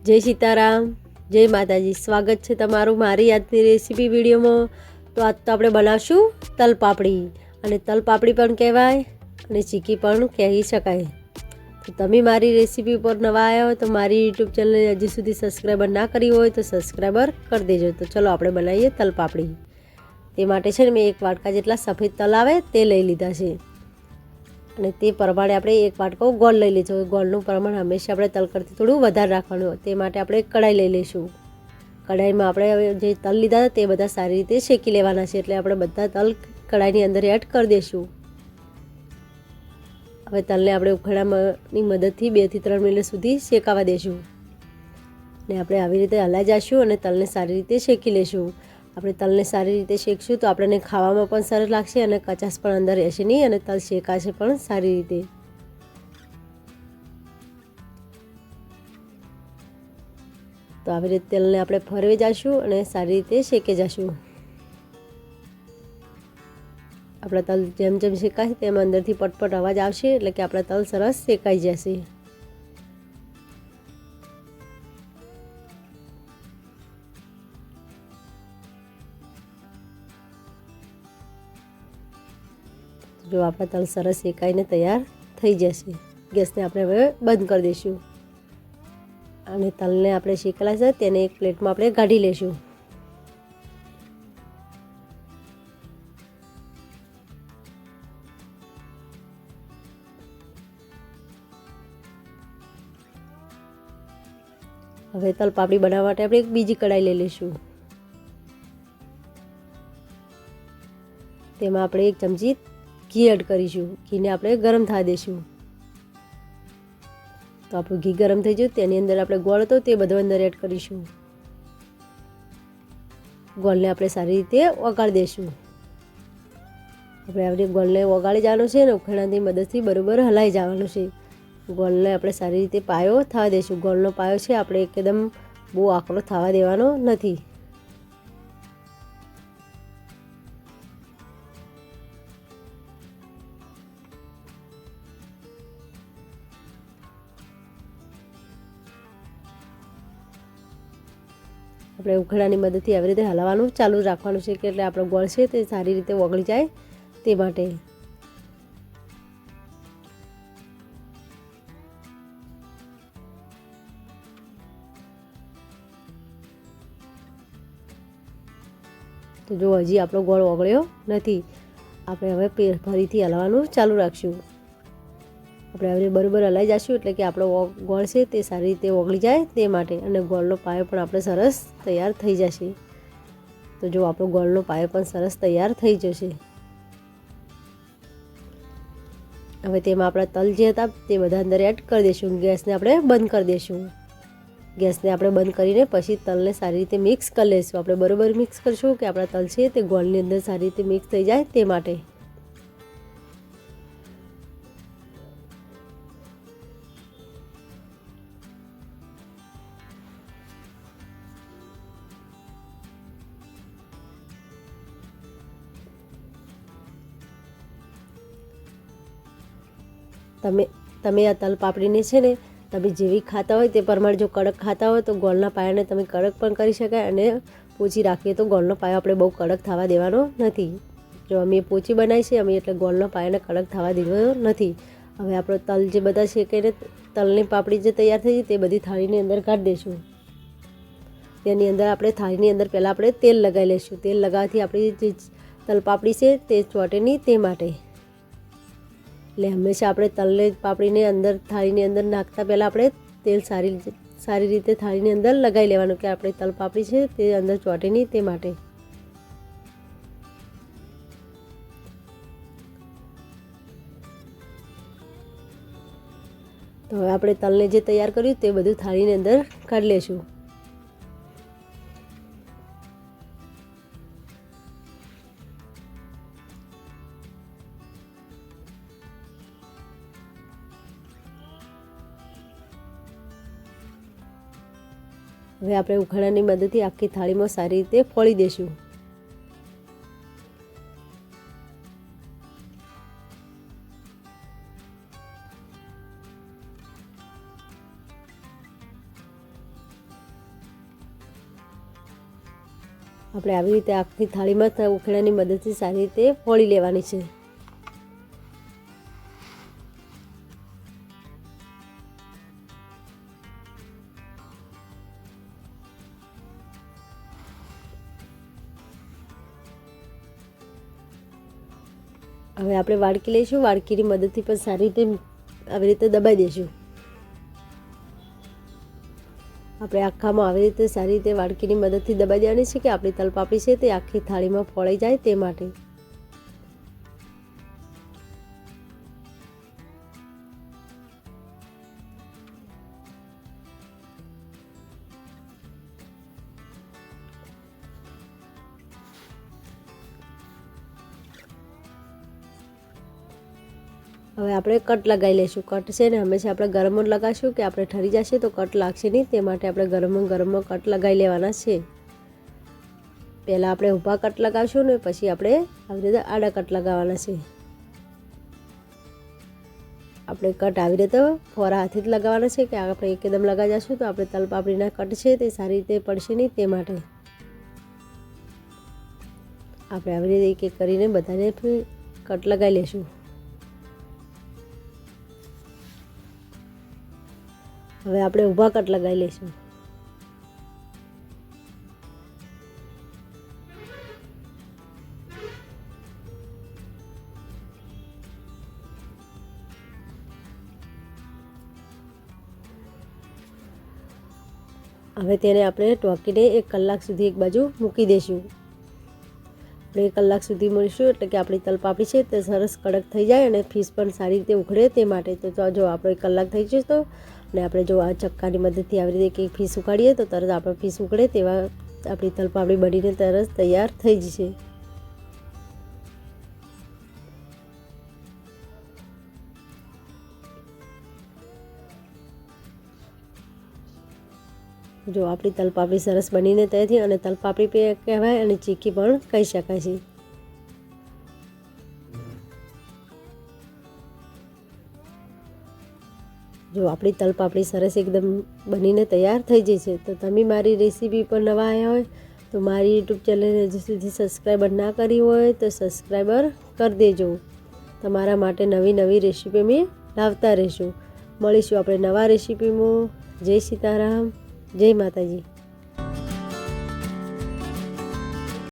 જય સીતારામ, જય માતાજી। સ્વાગત છે તમારું મારી આજની રેસીપી વિડીયોમાં। તો આજ તો આપણે બનાવશું તલપાપડી, અને તલપાપડી પણ કહેવાય અને ચીકી પણ કહી શકાય। તો તમે મારી રેસીપી પર નવા આવ્યા હોય તો મારી યુટ્યુબ ચેનલને હજી સુધી સબસ્ક્રાઈબર ના કરી હોય તો સબસ્ક્રાઈબર કરી દેજો। તો ચલો આપણે બનાવીએ તલપાપડી। તે માટે છે ને મેં એક વાટકા જેટલા સફેદ તલ આવે તે લઈ લીધા છે, અને તે પ્રમાણે આપણે એક વાટકો ગોળ લઈ લેજો। ગોળનું પ્રમાણ હંમેશા આપણે તલ કરતાં થોડું વધારે રાખવાનું। તે માટે આપણે કઢાઈ લઈ લઈશું। કઢાઈમાં આપણે જે તલ લીધા હતા તે બધા સારી રીતે શેકી લેવાના છે, એટલે આપણે બધા તલ કઢાઈની અંદર એડ કરી દઈશું। હવે તલને આપણે ઉખેડાની મદદથી 2 થી 3 મિનિટ સુધી શેકાવા દઈશું, ને આપણે આવી રીતે હલાઈ જઈશું અને તલને સારી રીતે શેકી લઈશું। આપણે તલને સારી રીતે શેકશું તો આપણને ખાવામાં પણ સરસ લાગશે અને કચાશ પણ અંદર રહેશે નહીં, અને તલ શેકાશે પણ સારી રીતે। તો આવી રીતે તેલને આપણે ફરવી જઈશું અને સારી રીતે શેકી જઈશું। આપણા તલ જેમ જેમ શેકાશે તેમ અંદરથી પટપટ અવાજ આવશે, એટલે કે આપણા તલ સરસ શેકાઈ જશે। જો આપણા તલ સરસ શેકાઈને તૈયાર થઈ જશે, ગેસને આપણે હવે બંધ કરી દઈશું, અને તલને આપણે શેકેલા છે તેને એક પ્લેટમાં આપણે કાઢી લઈશું। હવે તલપાપડી બનાવવા માટે આપણે એક બીજી કઢાઈ લઈ લઈશું। તેમાં આપણે 1 ચમચી ઘી એડ કરીશું। ઘીને આપણે ગરમ થવા દઈશું। તો આપણું ઘી ગરમ થઈ ગયું, તેની અંદર આપણે ગોળ હતો તે બધો અંદર એડ કરીશું। ગોળને આપણે સારી રીતે ઓગાળી દઈશું। આપણે આવી ગોળને ઓગાળી જવાનું છે અને ઉખેડાની મદદથી બરાબર હલાઈ જવાનું છે। ગોળને આપણે સારી રીતે પાયો થવા દઈશું। ગોળનો પાયો છે આપણે એકદમ બહુ આકરો થવા દેવાનો નથી। આપણે ઉખેડાની મદદથી આવી રીતે હલાવવાનું ચાલુ રાખવાનું છે, કે એટલે આપણો ગોળ છે તે સારી રીતે ઓગળી જાય તે માટે। તો જો હજી આપણો ગોળ ઓગળ્યો નથી, આપણે હવે ફરીથી હલાવવાનું ચાલુ રાખશું। આપણે હવે બરાબર હલાઈ જઈશું, એટલે કે આપણો ગોળ છે તે સારી રીતે ઓગળી જાય તે માટે, અને ગોળનો પાયો પણ આપણે સરસ તૈયાર થઈ જશે। તો જો આપણો ગોળનો પાયો પણ સરસ તૈયાર થઈ જશે। હવે તેમાં આપણા તલ જે હતા તે બધા અંદર એડ કરી દઈશું। ગેસને આપણે બંધ કરી દઈશું। ગેસને આપણે બંધ કરીને પછી તલને સારી રીતે મિક્સ કરી લઈશું। આપણે બરાબર મિક્સ કરીશું કે આપણા તલ છે તે ગોળની અંદર સારી રીતે મિક્સ થઈ જાય તે માટે। તમે આ તલપાપડીને છે ને તમે જેવી ખાતા હોય તે પ્રમાણે, જો કડક ખાતા હોય તો ગોળના પાયાને તમે કડક પણ કરી શકાય, અને પોચી રાખીએ તો ગોળનો પાયો આપણે બહુ કડક થવા દેવાનો નથી। જો અમે પોચી બનાવી છે અમે, એટલે ગોળનો પાયાને કડક થવા દેવો નથી। હવે આપણો તલ જે બધા શેકાઈને તલની પાપડી જે તૈયાર થઈ તે બધી થાળીની અંદર કાઢી દઈશું। તેની અંદર આપણે થાળીની અંદર પહેલાં આપણે તેલ લગાવી લઈશું। તેલ લગાવવાથી આપણી જે તલપાપડી છે તે ચોંટે નહીં તે માટે, એટલે હંમેશા આપણે તલને પાપડીને અંદર થાળીની અંદર નાખતા પહેલાં આપણે તેલ સારી રીતે થાળીની અંદર લગાવી લેવાનું, કે આપણે તલપાપડી છે તે અંદર ચોંટે નહીં તે માટે। તો હવે આપણે તલને જે તૈયાર કર્યું તે બધું થાળીની અંદર કાઢી લઈશું। હવે આપણે ઉખેડાની મદદથી આખી થાળીમાં સારી રીતે ફોળી દઈશું। આપણે આવી રીતે આખી થાળીમાં ઉખેડાની મદદથી સારી રીતે ફોડી લેવાની છે। હવે આપણે વાડકી લઈશું, વાડકીની મદદથી પણ સારી રીતે આવી રીતે દબાઈ દઈશું। આપણે આખામાં આવી રીતે સારી રીતે વાડકીની મદદથી દબાઈ દેવાની છે કે આપણી તલપાપડી છે તે આખી થાળીમાં ફોડાઈ જાય તે માટે। હવે આપણે કટ લગાવી લઈશું। કટ છે ને હંમેશા આપણે ગરમમાં લગાવીશું કે આપણે ઠરી જશે તો કટ લાગશે નહીં, તે માટે આપણે ગરમમાં કટ લગાવી લેવાના છે। પહેલાં આપણે ઊભા કટ લગાવીશું ને પછી આપણે આવી રીતે આડા કટ લગાવવાના છે। આપણે કટ આવી રીતે ફોરા હાથે જ લગાવવાના છે કે આપણે એકદમ લગાવી જશું તો આપણે તલપાપડીના કટ છે તે સારી રીતે પડશે નહીં, તે માટે આપણે આવી રીતે એક એક કરીને બધાને કટ લગાવી લઈશું। હવે આપણે ઊભા કટ લગાવી લઈશું। હવે તેને આપણે ઢોકીને 1 કલાક સુધી એક બાજુ મૂકી દઈશું। આપણે 1 કલાક સુધી મૂકીશું એટલે કે આપણી તલપાપડી છે તે સરસ કડક થઈ જાય અને ફીસ પણ સારી રીતે ઉખડે તે માટે। તો જો આપણો 1 કલાક થઈ જશે તો અને આપણે જો આ ચક્કાની મદદથી આવી રીતે એક ફીસ ઉકાળીએ તો તરત આપણો ફીસ ઉકળે તેવા આપણી તલપાપડી બનીને તરત તૈયાર થઈ જશે। જો આપણી તલપાપડી સરસ બનીને તૈયાર થઈ અને તલપાપડી કહેવાય અને ચીકી પણ કહી શકાય છે। જો આપણી તલપાપડી સરસ એકદમ બનીને તૈયાર થઈ જઈ છે। તો તમે મારી રેસીપી પર નવા આવ્યા હોય તો મારી યુટ્યુબ ચેનલને હજુ સુધી સબસ્ક્રાઈબર ના કરી હોય તો સબસ્ક્રાઈબર કરી દેજો। તમારા માટે નવી રેસીપી અમે લાવતા રહીશું। મળીશું આપણે નવા રેસીપીમાં। જય સીતારામ, જય માતાજી।